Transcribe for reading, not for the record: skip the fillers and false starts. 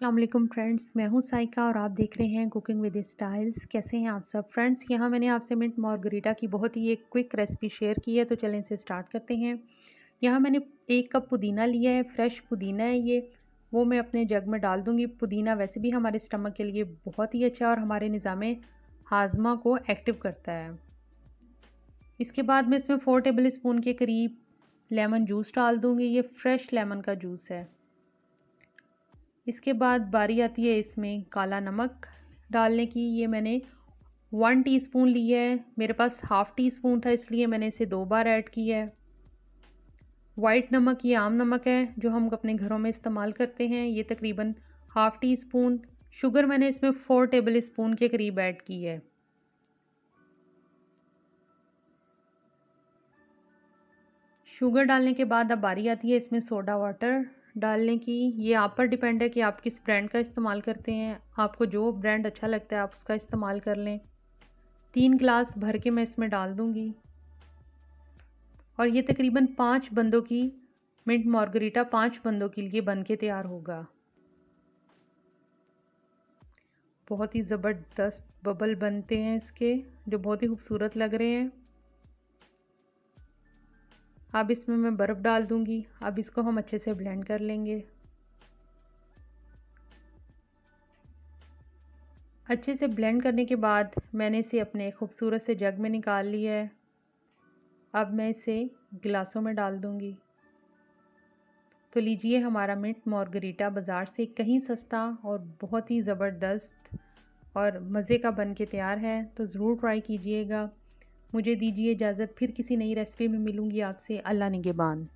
अस्सलाम वालेकुम फ्रेंड्स, मैं हूं साइका और आप देख रहे हैं कुकिंग विद स्टाइल्स। कैसे हैं आप सब फ्रेंड्स। यहाँ मैंने आपसे मिंट मार्गरीटा की बहुत ही एक क्विक रेसिपी शेयर की है, तो चलें इसे स्टार्ट करते हैं। यहाँ मैंने 1 कप पुदीना लिया है, फ्रेश पुदीना है ये। वो मैं अपने जग में डाल दूँगी। पुदीना वैसे भी हमारे स्टमक के लिए बहुत ही अच्छा है और हमारे निज़ाम हाजमा को एक्टिव करता है। इसके बाद मैं इसमें 4 टेबल स्पून के करीब लेमन जूस डाल दूँगी। ये फ्रेश लेमन का जूस है। इसके बाद बारी आती है इसमें काला नमक डालने की। ये मैंने 1 टीस्पून लिया है। मेरे पास हाफ़ टी स्पून था, इसलिए मैंने इसे 2 बार ऐड किया है। वाइट नमक, ये आम नमक है जो हम अपने घरों में इस्तेमाल करते हैं। ये तकरीबन हाफ़ टी स्पून। शुगर मैंने इसमें 4 टेबल स्पून के करीब ऐड की है। शुगर डालने के बाद अब बारी आती है इसमें सोडा वाटर डालने की। ये आप पर डिपेंड है कि आप किस ब्रांड का इस्तेमाल करते हैं। आपको जो ब्रांड अच्छा लगता है आप उसका इस्तेमाल कर लें। 3 ग्लास भर के मैं इसमें डाल दूँगी और ये तकरीबन 5 बंदों की मिंट मार्गरीटा 5 बंदों के लिए बन के तैयार होगा। बहुत ही ज़बरदस्त बबल बनते हैं इसके, जो बहुत ही खूबसूरत लग रहे हैं। अब इसमें मैं बर्फ़ डाल दूँगी। अब इसको हम अच्छे से ब्लेंड कर लेंगे। अच्छे से ब्लेंड करने के बाद मैंने इसे अपने खूबसूरत से जग में निकाल लिया है। अब मैं इसे गिलासों में डाल दूँगी। तो लीजिए, हमारा मिंट मार्गरीटा बाज़ार से कहीं सस्ता और बहुत ही ज़बरदस्त और मज़े का बन के तैयार है। तो ज़रूर ट्राई कीजिएगा। मुझे दीजिए इजाज़त, फिर किसी नई रेसिपी में मिलूँगी आपसे। अल्लाह निगहबान।